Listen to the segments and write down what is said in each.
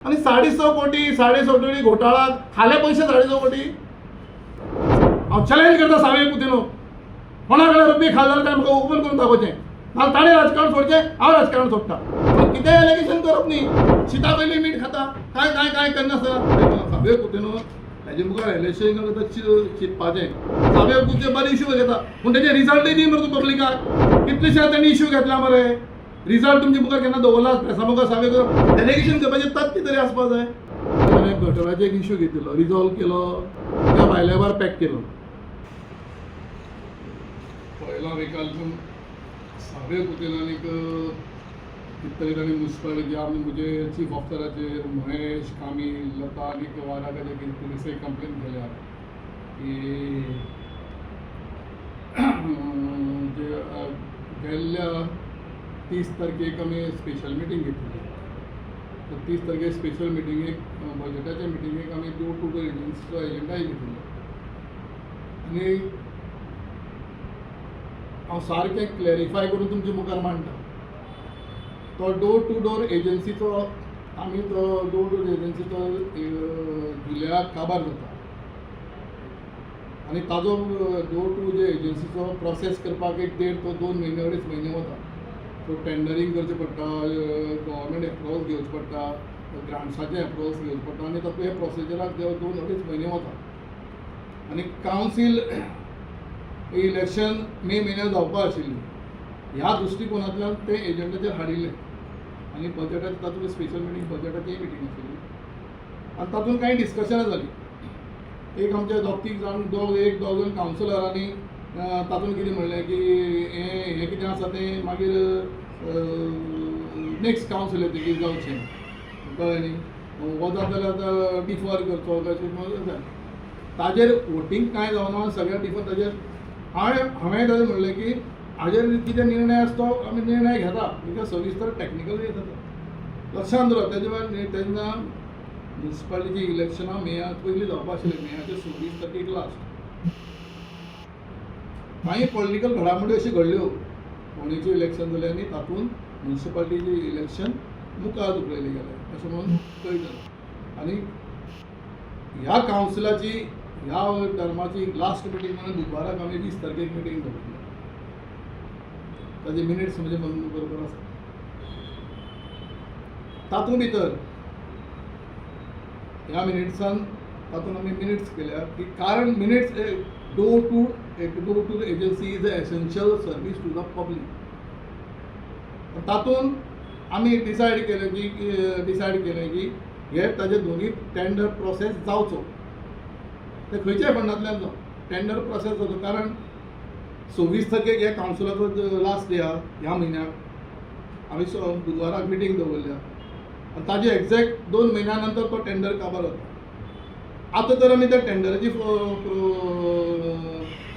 आणि 650 कोटी 650 कोटी घोटाळा खाले पैसे 650 कोटी हांव चॅलेंज करता सावे पुतिनो कोणा कडेन रुपये खाल जाल्यार म्हाका ओपन करून दाखोवचें नाल्यार ताणें राजकारण सोडचें हांव राजकारण सोडटा कितें एलिगेशन करप न्ही शिता पयली मीठ खाता काय काय काय करनासतना सावे पुतिनो ताजे मुखार इलेक्शन करता चिंतपाचें सावे पुते बरे इश्यू घेता पूण तेजे रिजल्टय दी मरे तूं पब्लिकाक कितलेशे तांणी इश्यू घेतला मरे रिजल्ट तुमचे मुखार केन्ना दवरला प्रेसा मुखार सावे करप एलिगेशन करपाचें तथ्य तरी आसपा जाय गटराचो एक इश्यू घेतिल्लो रिजॉल्व केलो त्या भायल्या भायर पॅक केलो पयला विकल्प सावे पुतेलानीक कितले तांणी मुन्सिपालिटी म्हणजे चीफ ऑफिसराचेर महेश कामी लता आनी वाराकाचेर पुलिसांक कंप्लेन केल्या की गेल्ल्या 30 तारखेक आमी स्पेशल मिटींग घेतली 30 तारखेक स्पेशल मिटींगेक बजेटाच्या मिटींगेक आमी डोर टू डोर एजन्सीचो एजेंडाय घेतिल्लो आनी हांव सारकें क्लॅरिफाय करून तुमचे मुखार मांडटा तो डोर टू डोर एजन्सीचो आमी तो डोर टू डोर एजन्सीचो जुलयाक काबार जाता आनी ताजो डोर टू डोर एजन्सीचो प्रोसेस करपाक एक 1.5 to 2 म्हयने 2.5 म्हयने वता सो टेंडरींग करचें पडटा गव्हर्मेंट एप्रुवल्स घेवचे पडटा ग्रांट्साचे एप्रुवल्स घेवचे पडटा आनी ताका हे प्रोसिजराक 2-2.5 म्हयने वता आनी कावन्सील इलेक्शन मे म्हयन्यात जावपा आशिल्ली ह्या दृश्टिकोनांतल्यान ते एजंडाचेर हाडिल्ले आनी बजेटाचे तातूंत स्पेशल मिटींग बजेटाची मिटींग आशिल्ली आनी तातूंत कांय डिस्कशनां जालीं एक आमचे एक दोग जाण कावन्सिलरांनी तातूंत कितें म्हणलें की हें कितें आसा तें मागीर नेक्स्ट कावन्सील येतकीर जावचें कळ्ळें न्ही वता जाल्यार डिफर करचो कशें ताजेर वोटींग कांय जावना सगळ्या डिफर ताजेर हांवें ताजेर म्हणलें की हाजेर कितें निर्णय आसा तो आमी निर्णय घेता बिकॉज सविस्तर टॅक्निकल जाता लक्षांत दवरात तेजे भायर तेन्ना म्युन्सिपालिटी इलेक्शनां मेयाक पयलीं जावपा आशिल्लें मेयाचे 26 तारखेक लास्ट कांय पॉलिटिकल घडामोडी अश्यो घडल्यो फोंडेचें इलेक्शन जालें आनी तातूंत म्युन्सिपालिटीचें इलेक्शन मुखार धुकलेलें गेलें अशें म्हणून कळटा आनी ह्या कावन्सिलाची ह्या टर्माची लास्ट मिटींग म्हणून बुधवाराक आमी 20 तारखेक मिटींग दवरली ताजे मिनिट्स म्हणजे बरोबर आसा तातूंत भितर ह्या मिनिट्सान तातूंत आमी मिनिट्स केल्या की कारण minutes door to agency is a essential service to the public तातूंत आमी डिसायड केलें की हे ताजे दोनूय टेंडर प्रोसेस जावचो ते खंयच्याय फंडांतल्यान जावं टेंडर प्रोसेस जावचो कारण 26 तारखेक ह्या कावन्सिलाचो लास्ट डे ह्या म्हयन्याक आमी बुधवाराक मिटींग दवरल्या आनी ताजे एक्झॅक्ट 2 म्हयन्या नंतर तो टेंडर काबार जाता आतां तर आमी त्या टेंडराची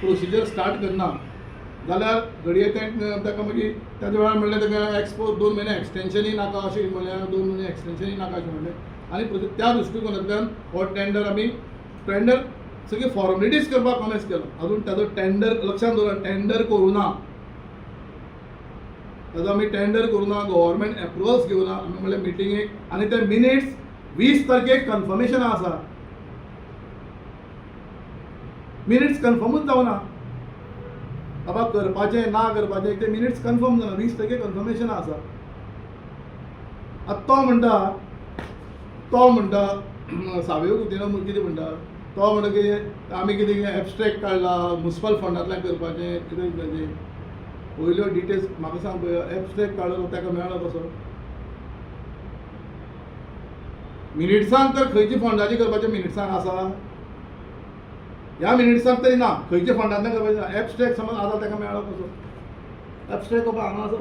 प्रोसिजर स्टार्ट करना जाल्यार घडये ताका मागीर त्याच वेळार म्हणलें ताका 2 म्हयने एक्सटेंशनय नाका अशें म्हणलें 2 म्हयने एक्सटेंशनय नाका अशें म्हणलें आनी त्या दृश्टिकोनांतल्यान हो टेंडर आमी सगळी फॉर्मेलिटीज करपाक कॉमेस केलो अजून ताजो टेंडर लक्षांत दवरात टेंडर करूं ना ताजो आमी टेंडर करूं ना गव्हर्मेंट एप्रुवल्स घेवना आमी म्हणलें मिटिंगेक आनी ते मिनिट्स 20 तारखेक कन्फर्मेशन आसा मिनिट्स कन्फर्मूच जावना बाबा करपाचें ना करपाचें ते मिनिट्स कन्फर्म जाना 20 तारखेक कन्फर्मेशन आसा आतां तो म्हणटा सावे कुतीनो कितें म्हणटा तो म्हणटा की आमी कितें एबस्ट्रॅक्ट काडला म्युनिसिपल फंडांतल्यान करपाचें कितें करपाचें पयल्यो डिटेल्स म्हाका सांग पळय एबस्ट्रॅक्ट काडलो ताका मेळ्ळो कसो मिनिट्सांक तर खंयच्या फंडाची करपाचें मिनिट्सांक आसा ह्या मिनिट्सांक तरी ना खंयच्या फंडांतल्यान करपाचें एबस्ट्रॅक्ट समज आसा ताका मेळ्ळो कसो एबस्ट्रॅक्ट बाबा हांगा आसा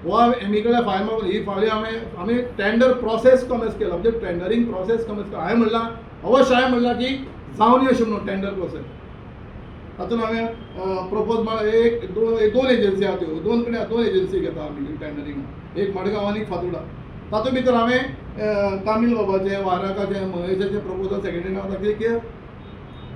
हो एमी कडेन फायल मारून ही फावली आमी टेंडर प्रोसेस कमेस केला म्हणजे टेंडरींग प्रोसेस कमेस केला हांवें म्हणलां अवश्य हांवें म्हणलां की जावनी अशें म्हणून टेंडर प्रोसेस तातूंत हांवें प्रपोज एक दोन एजन्सी आहा त्यो दोन एजन्सी घेता आमी टेंडरींग एक मडगांव आनी फातोर्डा तातूंत भितर हांवें कामील बाबाचें वाराकाचें महेशाचें प्रपोजल सेक्रेटरीन हांव दाखयलें की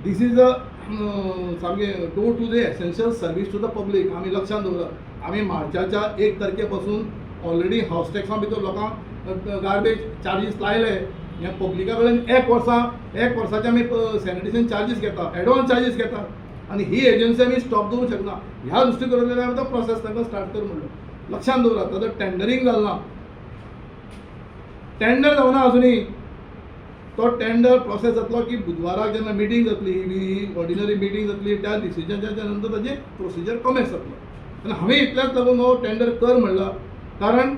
दीस इज अ सामकें door to the essential service to the public आमी लक्षांत दवरात आमी मार्चाच्या 1 तारखे पासून ऑलरेडी हाऊस टॅक्सा भितर लोकांक गार्बेज चार्जीस लायले हे पब्लिका कडेन एक वर्साचे आमी सॅनिटेशन चार्जीस घेता, एडवान्स चार्जीस घेता आनी ही एजन्सी आमी स्टॉप दवरूंक शकना. ह्या दृश्टीकोनांतल्यान आमी तो प्रोसेस तांकां स्टार्ट कर म्हणलो. लक्षांत दवरात, ताजो टेंडरींग जालें ना, टेंडर जावना अजुनी. तो टेंडर प्रोसेस जातलो की बुधवाराक जेन्ना मिटींग जातली, ऑर्डिनरी मिटींग जातली, त्या डिसिजनाच्या नंतर ताजें प्रोसिजर कमेंस जातलो. आनी हांवें इतल्याच लागून हो टेंडर कर म्हणला, कारण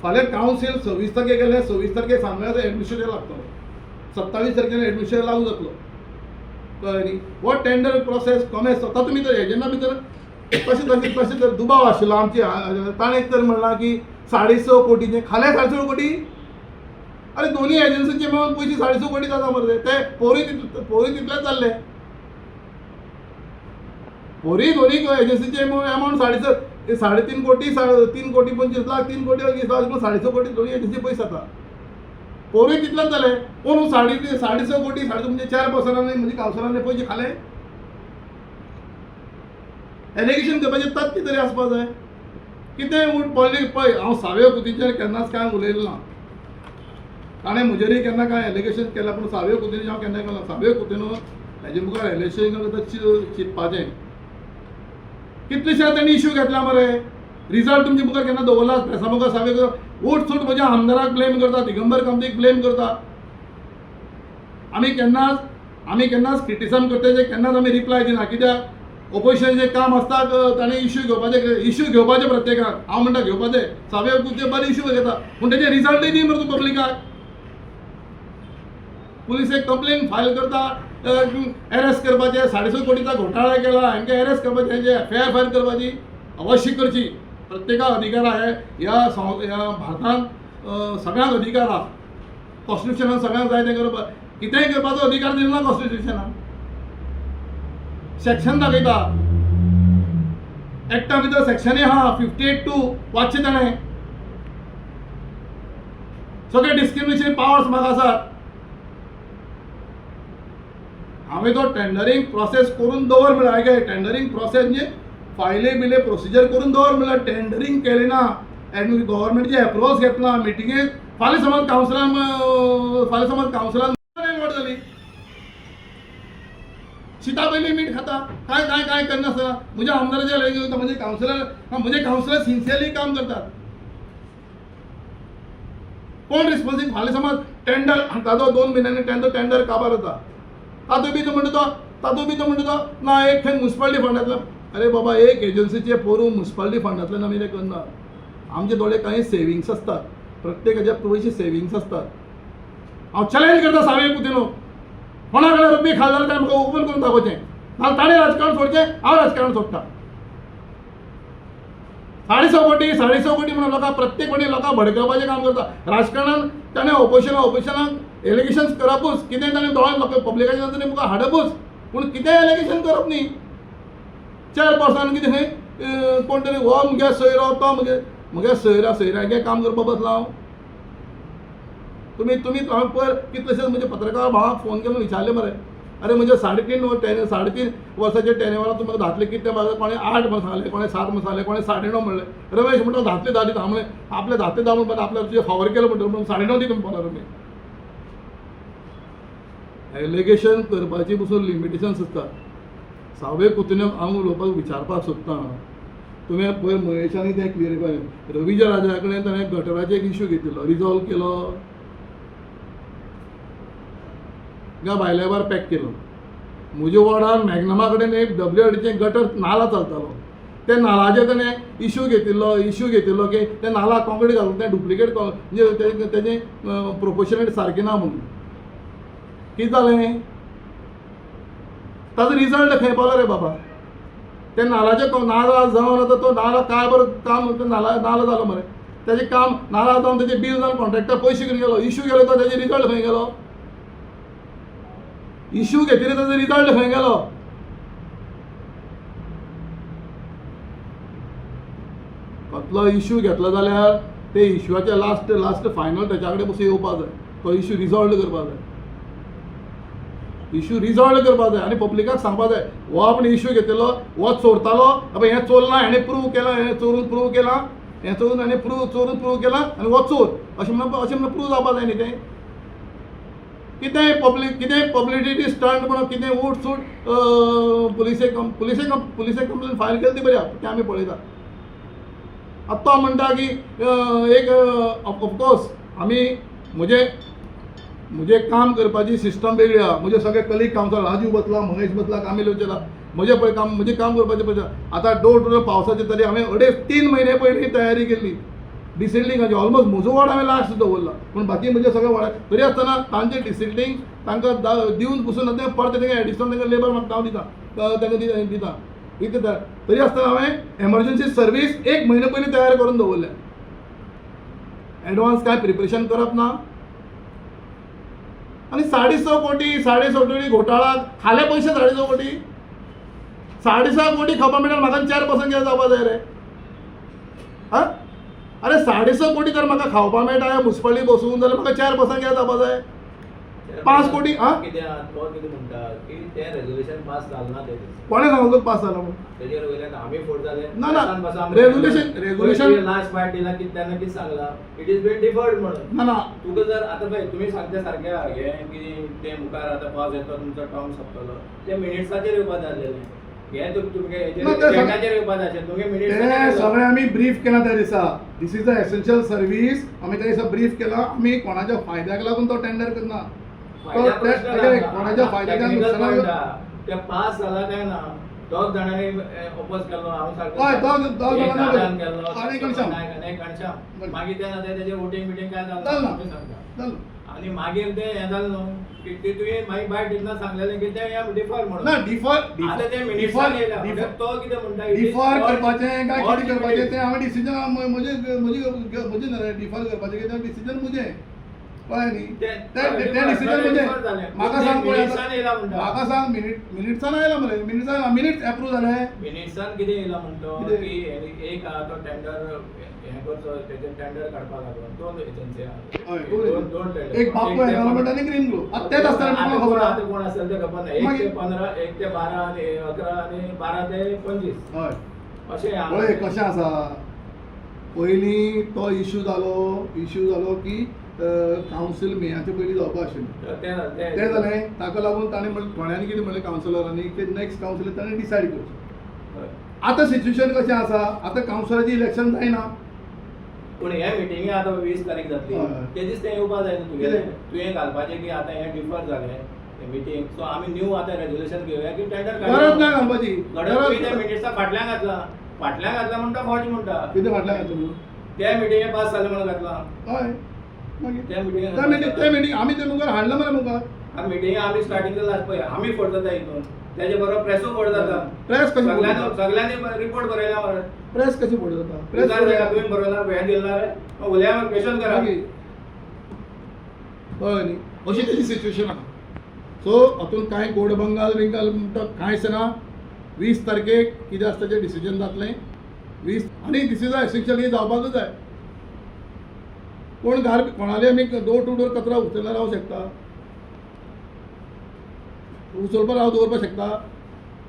फाल्यां कावन्सील 26 तारखेक गेले, 26 तारखेक सांगल्यार एडमिनिस्ट्रेटर लागतलो, 27 तारखेर एडमिनिस्ट्रेटर लागू जातलो. कळ्ळें न्ही. हो टेंडर प्रोसेस कमेंस तातूंत भितर एजंटा भितर तशें तर दुबाव आशिल्लो. आमचे ताणें तर म्हणलां की 6.5 कोटीचे खाले 6.5 कोटी. अरे दोन्ही एजन्सीचे मेळून पयशे 6.5 कोटी जाता मरे. ते पोरूय तितलेच जाल्ले. पोरूय दोन्ही एजन्सीचे अमावंट 3.5 कोटी, 3 कोटी 25 लाख, 3 कोटी 20 लाख, 6.5 कोटी दोन्ही एजन्सी पयशे जाता. पोरूय तितलेच जाले. पूण 6.5 कोटी म्हणजे 4 पर्सनांनी म्हणजे कावन्सिलरांनी पयशे खाले. एलिगेशन करपाचें तथ्य तरी आसपाक जाय. कितें पॉलिटिक्स पळय, हांव सावे कुतीचेर केन्नाच कांय उलयलो ना. ताणें म्हजेरय केन्ना कांय एलिगेशन केलां, पूण सावे कुतीन हांव केन्ना केलां. सावे कुतीन हेजे मुखार इलेक्शन चिंतपाचें. कितलेशे तांणी इश्यू घेतला मरे. रिजल्ट तुमचे मुखार केन्ना दवरला प्रेसा मुखार. सावे उठ सूट म्हज्या आमदाराक ब्लेम करता, दिगंबर कामतीक ब्लेम करता. आमी केन्नाच क्रिटिसिजम करता, केन्नाच आमी रिप्लाय दिना. कित्याक ऑपोजिशनाचें काम आसता, ताणें इश्यू घेवपाचे प्रत्येकाक. हांव म्हणटा घेवपाचे. सावे कुते बरे इश्यू घेता, पूण तेजे रिजल्टय दी मरे तूं पब्लिकाक. पुलीस एक कंप्लेन फायल करता, अरेस्ट करपाचे, 6.5 कोटीचा घोटाळा केला, हांकां अरेस्ट करपाचे, FIR फायल करपाची अवश्य करची. प्रत्येकाक अधिकार आहे. ह्या भारतांत सगळ्यांक अधिकार आहा. कॉन्स्टिट्युशनान सगळ्यांक जाय तें करपाक, कितेंय करपाचो अधिकार दिलो ना कॉन्स्टिट्युशनान. सेक्शन दाखयता, एक्टा भितर सेक्शनय आहा 58(2) वाचचे ताणें. सगळे डिस्क्रिमिनेशन पावर्स म्हाका आसात. हांवें तो टेंडरींग प्रोसेस करून दवर म्हणला. आयगे टेंडरींग प्रोसेस म्हणजे फायले बिले प्रोसिजर करून दवर म्हणला. टेंडरींग केलें ना, गव्हर्मेंटचे अप्रुवल्स घेतला. मिटिंगेक फाल्यां समज कावन्सिलान वोट जाली, शिता पयली मीठ खाता, काय करनासतना म्हज्या आमदाराचे लय घेता. म्हजे कावन्सिलर सिन्सियरली काम करतात. कोण रिस्पॉन्सिबल. फाल्यां समज टेंडर ताजो 2 म्हयन्यांनी टेंडर काबार जाता, तातूंत बी तो म्हणटा ना एक खंय म्युनिसिपालिटी फंडांतल्यान. अरे बाबा, एक एजन्सीचे पोरू म्युनिसिपालिटी फंडांतल्यान आमी ते करना. आमचे थोडे काही सेविंग्स असतात, प्रत्येकाचे पयशे सेविंग्स असतात. हांव चॅलेंज करता सावे कुतीनो, कोणा कडेन रुपये खाल जाल्यार म्हाका ओपन करून दाखोवचें. नाजाल्यार ताणें राजकारण सोडचें, हांव राजकारण सोडटा. 6.5 कोटी म्हणून लोकांक प्रत्येक कोणी लोकांक भडकवपाचें काम करता. राजकारणान ताणें ऑपोजिशनाक एलिगेशन्स करपूच, कितें ताणें दोळ्यान लोक पब्लिकाच्या नजरे मुखार हाडपूच, पूण कितें एलिगेशन करप न्ही. 4 पर्सन कितें खंय कोण तरी हो मुगे सोयरो, तो मुगे सोयऱ्यागे काम करपा बसला हांव. तुमी पयर कितलेशेच म्हणजे पत्रकार भावाक फोन केलो विचारले मरे. अरे म्हणजे 3.5 वर्साचे टेन्युअराक तुमकां घातले कितें म्हाका कोणे 8 म्हण सांगले, कोणे 7 म्हण सांगले, कोणे 9.5 म्हणले. रमेश म्हणटा घातले 10 दिता. हांव आपले घातले 10 म्हणून आपल्या तुजे फावर केलो म्हणटा 9.5 दी तुमकां रमेश. एलिगेशन करपाची पसून लिमिटेशन्स आसतात. सावे कुतीनक हांव उलोवपाक विचारपाक सोदतां. तुवें पयर महेशांनी तें क्लियरिफाय. रवीच्या राजा कडेन ताणें गटराचो एक इश्यू घेतिल्लो, रिजॉल्व केलो, भायल्याभायर पॅक केलो. म्हज्या वॉर्डान मॅग्नमा कडेन एक WRDचें गटर नाला चलतालो. त्या नालाचेर ताणें इश्यू घेतिल्लो की त्या नाला कॉंक्रीट घालून तें डुप्लिकेट म्हणजे तेजें प्रोपोर्शनेट सारकें ना म्हणून. कितें जालें, ताजो रिजल्ट खंय पावलो रे बाबा. त्या नालाचें नाला जावन आतां तो नाला काय बरो काम नाला जालो मरे. तेजें काम नाला जावन तेजें बील जावन कॉन्ट्रॅक्टर पयशे घेवन गेलो. इश्यू गेलो तो तेजें रिजल्ट खंय गेलो. इश्यू घेतली ताजो रिजल्ट खंय गेलो. कसलो इश्यू घेतलो जाल्यार ते इश्यूचे लास्ट फायनल ताच्या कडेन बसून येवपाक जाय. तो इश्यू रिजॉल्व करपाक जाय. इश्यू रिजॉल्व करपाक जाय आनी पब्लिकाक सांगपाक जाय हो आपण इश्यू घेतिल्लो, हो चोरतालो, बाबा हें चोरलां, हेणें प्रूव केलां, हेणें चोरून प्रूव केलां, हें चोरून आनी चोरून प्रूव केलां आनी हो चोर. अशें म्हणून प्रूव जावपा जाय न्ही तें कितें पब्लिसिटी स्टंट म्हणून कितें उठ सूट पुलिसे कंप्लेन फायल केली ती बरी आहा तें आमी पळयता. आतां तो म्हणटा की एक ऑफकोर्स आमी म्हजें काम करपाची सिस्टम वेगळी आहा. म्हजे सगळे कलीग कावंसर राजू बसला, महेश बसला, कामिल बसला, म्हजें काम करपाचें पळय. आतां डोर टू डोर पावसाचे तरी हांवें 2.5-3 म्हयने पयलीं तयारी केल्ली डिसिल्डिंगाची. ऑलमोस्ट म्हजो वार्ड हांवें लास्ट दवरला पूण बाकी म्हजे सगळे वार्ड तरी आसतना तांचे डिसिल्डिंग तांकां दिवन पसून तें परत तेंका एडिशनल तेंका लेबर म्हाका हांव दिता दिता तरी आसतना हांवें एमर्जन्सी सर्वीस 1 म्हयनो पयलीं तयार करून दवरल्या. एडवान्स कांय प्रिपरेशन करप ना. आनी 6.5 कोटी घोटाळा खाले पयशे 6.5 कोटी 6.5 कोटी खबर मेळटा म्हाका 4% कितें जावपा जाय रे. हा अरे 6.5 कोटी जर म्हाका खावपा मेळटा मुन्सिपालिटी बसून जाल्यार म्हाका 4% कितें जावपा जाय. 5 कोटी कोणें सांगलो पास जाला म्हणून ना ना रेग्युलेशन लास्ट फायट दिला की त्यांना किती सांगला इट इज बीन डिफर्ड म्हणून ना ना तुका जर आता पळय तुम्ही सांगता सारखे हे की ते मुखार आता पावस येतो तुमचो टर्म सोंपतलो ते मिनिट्साचेर येवपा जाल्लेले हे तुमगे हेजेर येवपा जाय तुमगे मिनिट्स सगळे आमी ब्रीफ केला त्या दिसा. दिस इज द एसेन्शियल सर्वीस. आमी त्या दिसा ब्रीफ केला. आमी कोणाच्या फायद्याक लागून तो टेंडर करना. कोणाच्या फायद्याक ते पास जाला काय ना दोग जाणांनी ओपोज केलो हांव सारको मागीर तेजे वोटिंग मिटींग काय जालें आनी मागीर ते हें जालें न्हू की तुवें मागीर भायर टिकना सांगलेलें की ते डिफर म्हणून ना डिफर आतां ते मिनिस्टर येयला तो कितें म्हणटा डिफर करपाचें काय कितें करपाचें तें हांवें डिसिजन म्हजें डिफर करपाचें कितें डिसिजन म्हजें कळ्ळें न्ही. ते डिसिजन म्हणजे म्हाका सांग म्हाका सांग मिनिट्सान आयला मरे मिनिट्स एप्रूव जाले मिनिट्सान कितें येयला म्हणतो की एक तो टेंडर हे करचो तेजे टेंडर काडपाक लागून दोन एजन्सी आहा दोन टेंडर एक बापू एनवायरमेंट आनी ग्रीन ग्लो तेच आसता म्हाका खबर आहा कोण आसता ते खबर ना 1 ते 15 1 ते 12 आनी 11 आनी 12 ते 25 हय अशें पळय कशें आसा पयलीं तो इश्यू जालो की कावन्सील मेयाचे पयलीं जावपा आशिल्लें तें जालें ताका लागून ताणें थोड्यांनी कितें म्हणलें कावन्सिलरांनी की नेक्स्ट कावन्सिल ताणें डिसायड करचें. आतां सिच्युएशन कशें आसा आतां कावन्सिलराचें इलेक्शन जायना पूण हे मिटिंगे आतां 20 तारीख जातली ते दीस तें येवपा जाय न्हू तुवें घालपाचें की आतां हें डिफर जालें मिटिंग सो आमी न्यू आतां रेजोल्युशन घेवया की टेंडर गरज ना घालपाची गरज मिनिट्सा फाटल्यान घातला म्हणटा फौज म्हणटा कितें फाटल्यान घातला म्हणून त्या मिटिंगे पास जाले म्हणून घातला हय मागीर त्या मिटिंग आमी ते मुखार हाडला मरे मुखार मिटिंग आमी स्टार्टिंग लास्ट पळय आमी फोट जाता हितून तेजे बरोबर प्रेसू फोट जाता प्रेस कशी सगळ्यांनी रिपोर्ट बरयला मरे प्रेस कशी फोट जाता प्रेस तुवें बरयला हे दिला रे उलया क्वेश्चन करा हय न्ही अशी तेजी सिच्युएशन आहा. सो हातून कांय गोड बंगाल म्हणटा कांयच ना. 20 तारखेक कितें आसता तें डिसिजन जातलें 20 आनी दीस इज एसेन्शियल ही जावपाकूच जाय. कोणाले आमी डोर टू डोर कचरा उचलला रावंक शकता उचलपा दवरपाक शकता.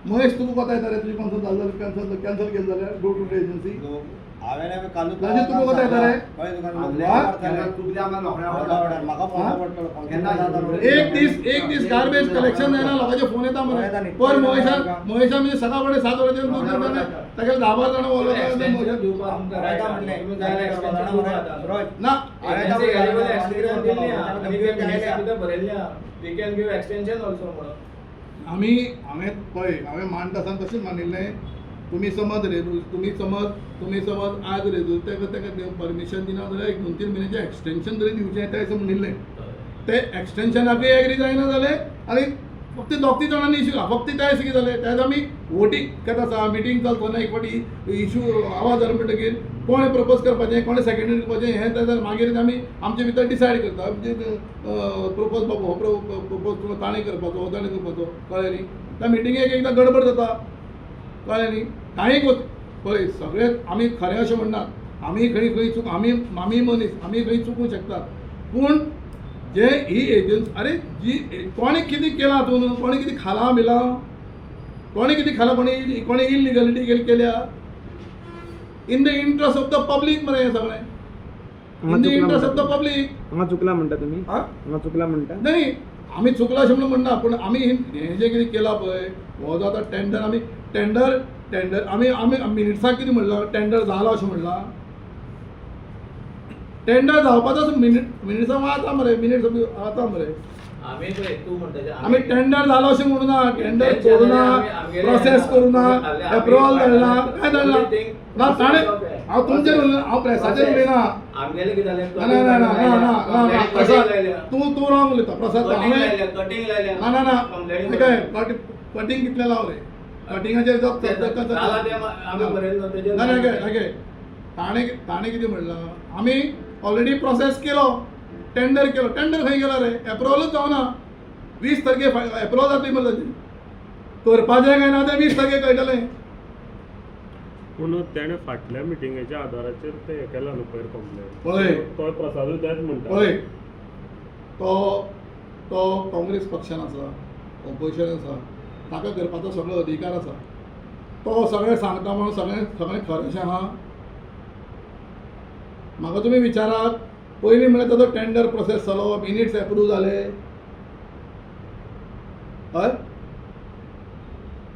महेश तुका कोता येता रे तुजी कॉन्सर्ट जालें कॅन्सल केलें जाल्यार डोर टू डोर एजन्सी हांवें कालू राजू तुका कोता येता रे एक दीस गार्बेज कलेक्शन जायना लोकांचे फोन येता मरे पर महेशान म्हणजे सकाळ फुडें 7 वरांचेर ताका 10-12 जाणां हांवें मांडटा आसतना तशेंच मानिल्लें तुम्ही समज आज ताका परमिशन दिना जाल्यार 1-2-3 म्हयन्याचें एक्सटेंशन तरी दिवचें तें अशें म्हणिल्लें. ते एक्सटेंशनाकूय एग्री जायना जालें आनी फक्त 2-3 जाणांनी इश्यू फक्त ते अशें कितें जालें त्याच आमी वोटींग केत आसा मिटींग चलतना एक फावटी इश्यू आवाज जालो म्हणटकीर कोणें प्रपोज करपाचें कोणें सेकेंडरी करपाचें हें जाल्यार मागीर आमी आमचे भितर डिसायड करता म्हणजे प्रपोज बाबा हो प्रपोज ताणें करपाचो हो ताणें करपाचो कळ्ळें न्ही. त्या मिटिंगेक एकदां गडबड जाता कळ्ळें न्ही. कांय पळय सगळे आमी खरें अशें म्हणनात आमी खंय चूक आमी मनीस आमी खंय चुकूंक शकतात पूण जे ही एजन्सी अरे जी कोणें कितें केलां हातून कोणें कितें खालां बिलां कोणें कितें खालां कोणें इलिगलिटी केल्या in the interest of the public मरे हें सगळें in the interest of the public. हांगा चुकला म्हणटा तुमी, हा हांगा चुकला म्हणटा. नाही आम्ही चुकला अशें म्हणून म्हणना, पूण आमी हें जें कितें केलां पळय हो जो आतां टेंडर आमी टेंडर आमी मिनिट्साक कितें म्हणलां टेंडर जालो अशें म्हणलां. टेंडर जावपाचोच मिनिट्सां आतां मरे मिनिट्स आतां मरे आम्ही पळय तू म्हणटा ते आमी टेंडर जालो अशें म्हणूं ना. टेंडर करूं ना, प्रोसेस करूं ना, एप्रुवल धाडला काय धाडला ना ताणें. हांव तुमचेर उलयना, हांव प्रेसाचेर उलयना. आमगेलें कितें जालें ना ना ना ना ना ना प्रसाद तूं रॉंग उलयता प्रसाद. हांवें कटिंग लायल्या ना ना ना काय कटिंग कितलें लाव रे कटिंगाचेर जॉब जाला ते आमी बरयल्लो ना तेजेर ना काय ताणें कितें म्हणलां आमी ऑलरेडी प्रोसेस केलो टेंडर केलो. टेंडर खंय गेलो रे एप्रुवलूच जावना. 20 तारखेक एप्रुवल जातली मरे ताची. करपाचें काय ना तें 20 तारखेक कळटलें. पूण तेणें फाटल्या मिटिंगेच्या आदाराचेर ते हें केलां न्हू पयर कंप्लेंट. पळय तो प्रसादूय तेच म्हणटा. पळय तो काँग्रेस पक्षान आसा ऑपोजिशन आसा ताका करपाचो सगळो अधिकार आसा. तो सगळें सांगता म्हणून सगळें खरेंशें आहा. म्हाका तुमी विचारात पयलीं म्हळ्यार ताचो टेंडर प्रोसेस जालो मिनिट्स एप्रूव जाले हय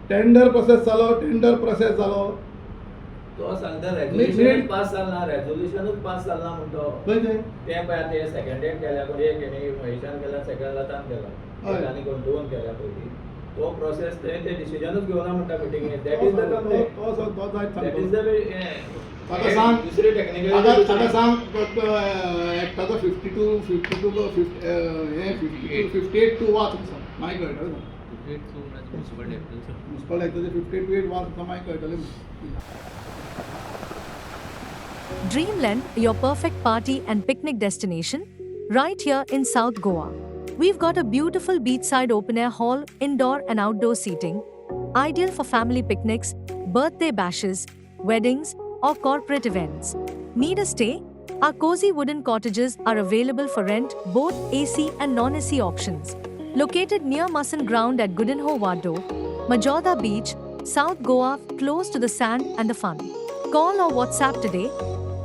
टेंडर प्रोसेस जालो. तो सांगता रेझोल्युशन पास जालना रेझोल्युशनूच पास जालना म्हणतो. खंय तें ते पळय आतां सेकंड हेड केल्या कोणी एक हेणी महेशान केला सेकंड लातान केला हय. आनी कोण दोन केल्या पयलीं. तो प्रोसेस ते डिसिजनूच घेवना म्हणटा मिटिंगेंत. That is the complaint. तो जायत दॅट इज सांगता. द ताका सांग दुसरी ताका टेक्निकल सांग एक्टाचो 58 वाच मागीर कळटलें. म्युनिसिपल एक्टाचे 58 वाच मागीर कळटलें. Dreamland, your perfect party and picnic destination, right here in South Goa. We've got a beautiful beachside open-air hall, indoor and outdoor seating, ideal for family picnics, birthday bashes, weddings, or corporate events. Need a stay? Our cozy wooden cottages are available for rent, both AC and non-AC options. Located near Musson Ground at Goodinho Wado, Majorda Beach, South Goa, close to the sand and the fun. Call or WhatsApp today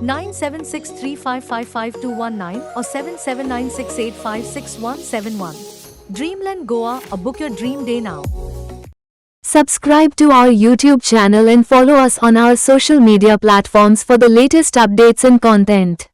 9763555219 or 7796856171. Dreamland Goa, or book your dream day now. Subscribe to our YouTube channel and follow us on our social media platforms for the latest updates and content.